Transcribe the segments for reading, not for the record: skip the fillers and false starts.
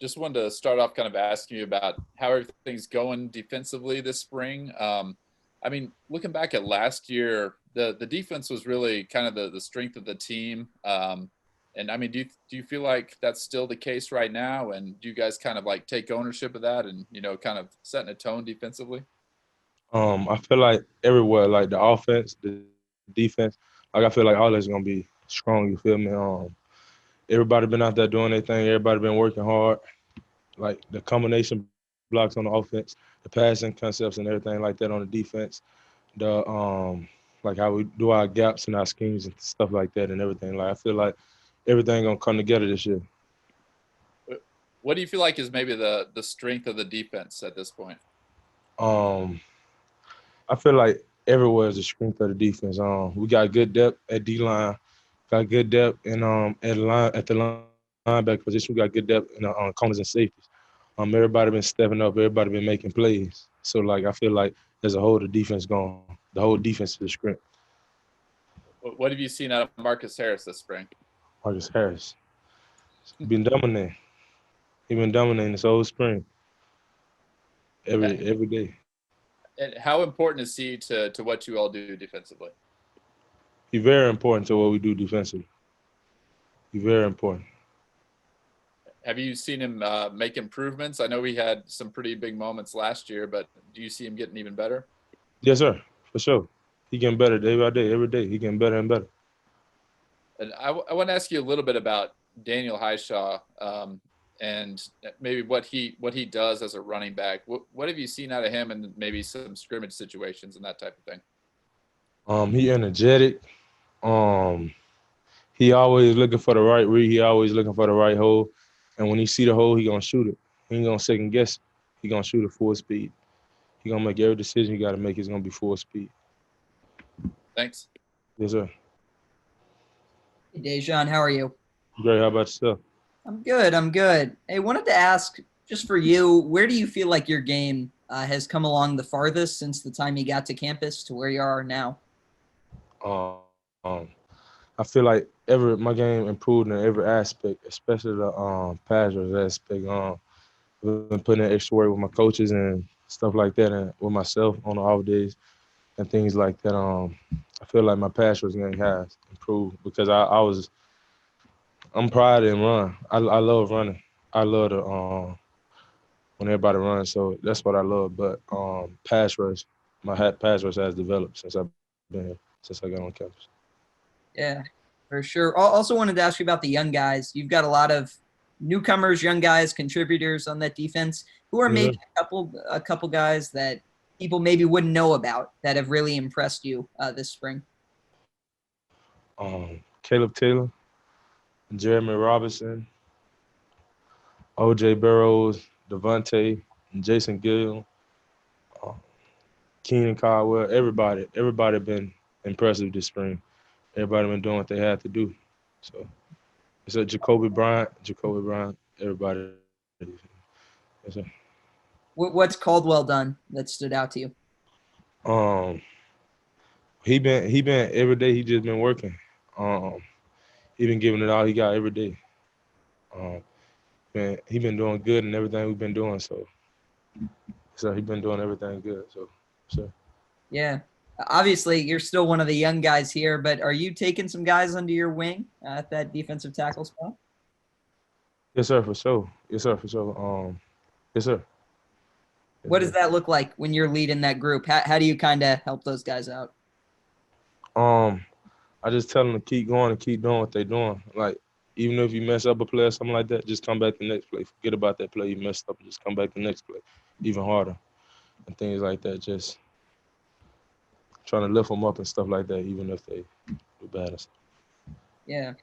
just wanted to start off kind of asking you about how everything's going defensively this spring. I mean, looking back at last year, the defense was really kind of the strength of the team. And I mean, do you feel like that's still the case right now? And do you guys kind of like take ownership of that and kind of setting a tone defensively? I feel like everywhere, like the offense, the defense, like I feel like all that's gonna be strong. You feel me? Everybody been out there doing their thing. Everybody been working hard. Like the combination blocks on the offense, the passing concepts and everything like that on the defense. The like how we do our gaps and our schemes and stuff like that and everything. Like I feel like everything gonna come together this year. What do you feel like is maybe the strength of the defense at this point? Um, I feel like everywhere is the strength of the defense. We got good depth at D line, got good depth in at the linebacker position. We got good depth in corners and safeties. Everybody been stepping up. Everybody been making plays. So like I feel like as a whole, the whole defense is the strength. What have you seen out of Marcus Harris this spring? Marcus Harris, he been dominating. He been dominating this whole spring, every day. And how important is he to what you all do defensively? He very important to what we do defensively. He very important. Have you seen him make improvements? I know he had some pretty big moments last year, but do you see him getting even better? Yes, sir, for sure. He getting better day by day, every day. He getting better and better. And I want to ask you a little bit about Daniel Highshaw, and maybe what he does as a running back. What have you seen out of him, and maybe some scrimmage situations and that type of thing? He energetic. Um, he always looking for the right read. He always looking for the right hole. And when he see the hole, he gonna shoot it. He ain't gonna second guess it. He gonna shoot it full speed. He gonna make every decision he gotta make is gonna be full speed. Thanks. Yes, sir. Hey, Dajon, how are you? Great. How about yourself? I'm good. I'm good. Hey, wanted to ask just for you, where do you feel like your game has come along the farthest since the time you got to campus to where you are now? Um, I feel like every my game improved in every aspect, especially the pass rush aspect. I've been putting in extra work with my coaches and stuff like that, and with myself on the off days and things like that. I feel like my pass rush game has improved because I'm proud and run. I love running. I love the when everybody runs, so that's what I love. But pass rush, pass rush has developed since I've been here, since I got on campus. Yeah, for sure. Also wanted to ask you about the young guys. You've got a lot of newcomers, young guys, contributors on that defense. Who are Yeah. maybe a couple guys that people maybe wouldn't know about that have really impressed you this spring? Caleb Taylor, Jeremy Robinson, O.J. Burrows, Devontae, and Jason Gill, uh, Keenan Caldwell. Everybody been impressive this spring. Everybody been doing what they had to do. So it's a Jacoby Bryant. Everybody. Yes, sir. What's Caldwell done that stood out to you? Um, he been every day. He just been working. Um, he been giving it all he got every day. Um, he been doing good in everything we've been doing. So he been doing everything good. So Yeah. Obviously, you're still one of the young guys here, but are you taking some guys under your wing at that defensive tackle spot? yes, sir, for sure. Yes, sir, for sure. Yes, sir. Yes, What does sir. that look like when you're leading that group? How do you kind of help those guys out? Um, I just tell them to keep going and keep doing what they're doing. Like even if you mess up a play or something like that, just come back the next play. Forget about that play you messed up and just come back the next play, even harder and things like that. Just trying to lift them up and stuff like that, even if they do bad and stuff. Yeah.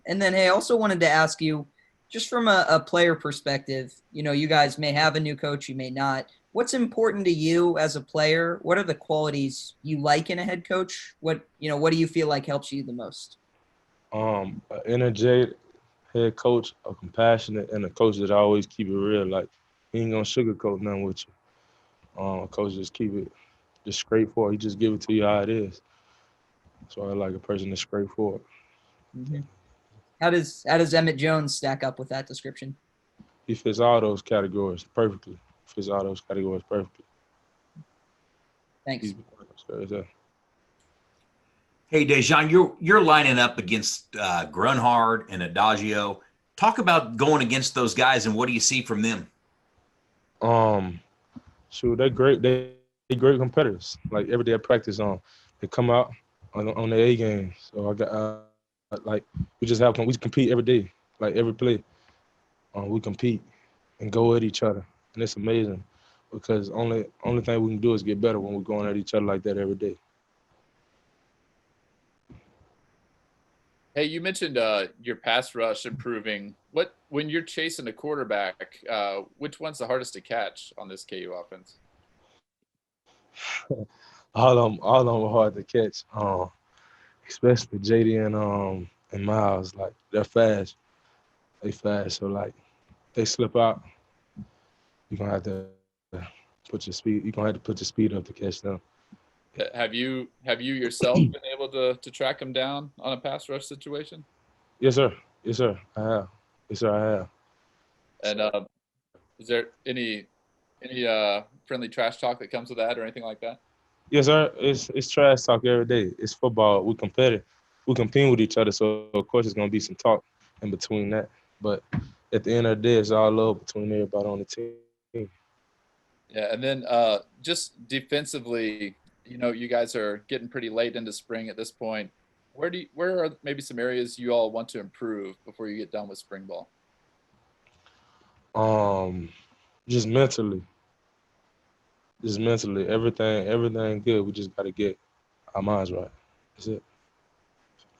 And then, hey, I also wanted to ask you, just from a player perspective, you guys may have a new coach, you may not. What's important to you as a player? What are the qualities you like in a head coach? What do you feel like helps you the most? An energetic head coach, a compassionate, and a coach that always keep it real. Like he ain't gonna sugarcoat nothing with you. A coach just keep it just straightforward. He just give it to you how it is. So I like a person that's straightforward. Mm-hmm. How does Emmett Jones stack up with that description? He fits all those categories perfectly. Fits all those categories perfectly. Thanks. Hey, Dajon, you're lining up against Grunhard and Adagio. Talk about going against those guys and what do you see from them? Shoot, they're great. They great competitors. Like every day at practice, they come out on their A game. So I got like we compete every day, like every play. We compete and go at each other, and it's amazing because only thing we can do is get better when we're going at each other like that every day. Hey, you mentioned your pass rush improving. When you're chasing a quarterback, which one's the hardest to catch on this KU offense? All of them are hard to catch. Especially JD and Miles. Like they're fast. They fast. So like they slip out, you're gonna have to put your speed. You're gonna have to put your speed up to catch them. Have you yourself been able to track them down on a pass rush situation? Yes, sir. Yes, sir. I have. Yes, sir. I have. And is there any friendly trash talk that comes with that or anything like that? Yes, sir. It's trash talk every day. It's football. We competitive. We compete with each other. So of course, it's gonna be some talk in between that. But at the end of the day, it's all love between everybody on the team. Yeah, and then just defensively, you guys are getting pretty late into spring at this point. Where are maybe some areas you all want to improve before you get done with spring ball? Just mentally. Just mentally. Everything good. We just gotta get our minds right. That's it.